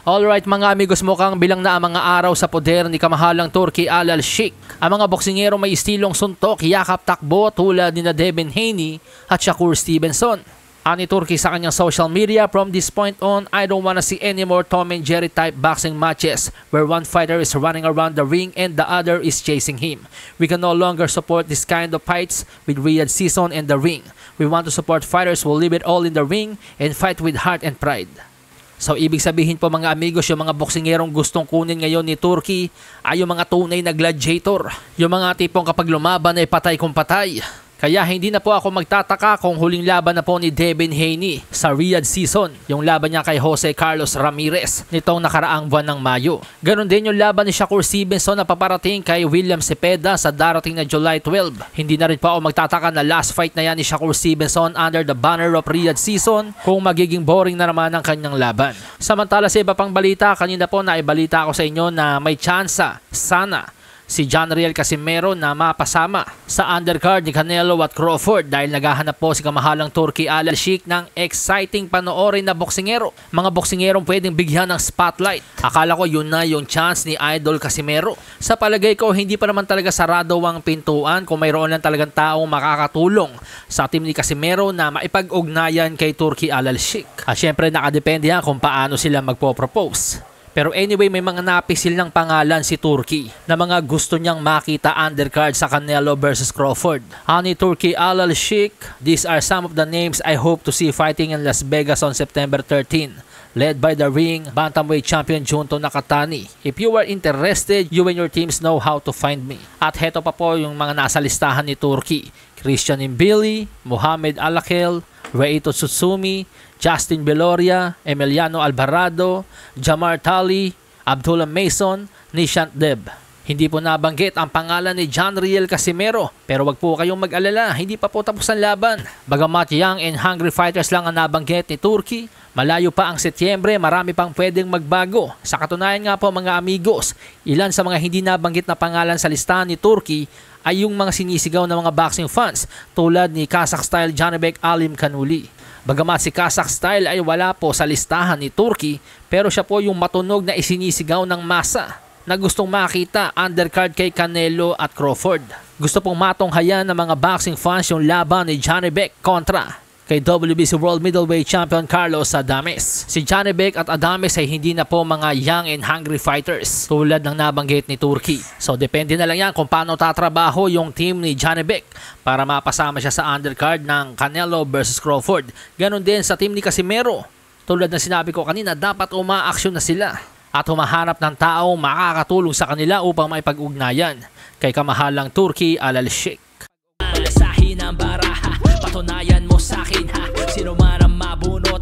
Alright mga amigos, mukhang bilang na ang mga araw sa poder ni kamahalang Turki Al Sheikh. Ang mga boksingero may istilong suntok, yakap, takbo tulad ni Devin Haney at Shakur Stevenson. Ani Turki sa kanyang social media, "From this point on, I don't wanna see any more Tom and Jerry type boxing matches where one fighter is running around the ring and the other is chasing him. We can no longer support this kind of fights with Riyadh Season and the ring. We want to support fighters who leave it all in the ring and fight with heart and pride." So ibig sabihin po mga amigos, yung mga boksingerong gustong kunin ngayon ni Turki ay yung mga tunay na gladiator. Yung mga tipong kapag lumaban ay patay kung patay. Kaya hindi na po ako magtataka kung huling laban na po ni Devin Haney sa Riyadh Season, yung laban niya kay Jose Carlos Ramirez nitong nakaraang buwan ng Mayo. Ganon din yung laban ni Shakur Stevenson na paparating kay William Cepeda sa darating na July 12. Hindi na rin po ako magtataka na last fight na yan ni Shakur Stevenson under the banner of Riyadh Season kung magiging boring na naman ang kanyang laban. Samantala sa iba pang balita, kanina po naibalita ako sa inyo na may tsansa sana si John Riel Casimero na mapasama sa undercard ni Canelo at Crawford dahil naghahanap po si kamahalang Turki Al Sheikh ng exciting panoorin na boksingero. Mga boksingerong pwedeng bigyan ng spotlight. Akala ko yun na yung chance ni Idol Casimero. Sa palagay ko, hindi pa naman talaga sarado ang pintuan kung mayroon lang talagang taong makakatulong sa team ni Casimero na maipag-ugnayan kay Turki Al Sheikh. At syempre nakadepende yan kung paano sila magpo-propose. Pero anyway, may mga napisil ng pangalan si Turki na mga gusto niyang makita undercard sa Canelo versus Crawford. Ani Turki Al Sheikh, "These are some of the names I hope to see fighting in Las Vegas on September 13. Led by the ring bantamweight champion Junto Nakatani. If you are interested, you and your teams know how to find me." At heto pa po yung mga nasa listahan ni Turki: Christian Mbili, Muhammad Alakel, Reito Tsutsumi, Justin Beloria, Emiliano Alvarado, Jamar Tali, Abdullah Mason, Nishant Deb. Hindi po nabanggit ang pangalan ni John Riel Casimero, pero wag po kayong mag-alala, hindi pa po tapos ang laban. Bagamat young and hungry fighters lang ang nabanggit ni Turki, malayo pa ang Setyembre, marami pang pwedeng magbago. Sa katunayan nga po mga amigos, ilan sa mga hindi nabanggit na pangalan sa listahan ni Turki ay yung mga sinisigaw ng mga boxing fans tulad ni Kazakh Style Janibek Alim Kanuli. Bagamat si Kazakh Style ay wala po sa listahan ni Turki, pero siya po yung matunog na isinisigaw ng masa na gustong makita undercard kay Canelo at Crawford. Gusto pong matunghayan ng mga boxing fans yung laban ni Janibek kontra kay WBC World Middleweight Champion Carlos Adames. Si Janibek at Adames ay hindi na po mga young and hungry fighters tulad ng nabanggit ni Turki. So depende na lang yan kung paano tatrabaho yung team ni Janibek para mapasama siya sa undercard ng Canelo versus Crawford. Ganon din sa team ni Casimero. Tulad ng sinabi ko kanina, dapat umaaksyon na sila at humahanap ng taong makakatulong sa kanila upang maipag-ugnayan kay kamahalang Turki Al Sheikh. Patunayan mo sa akin ha, sino man ang mabunot,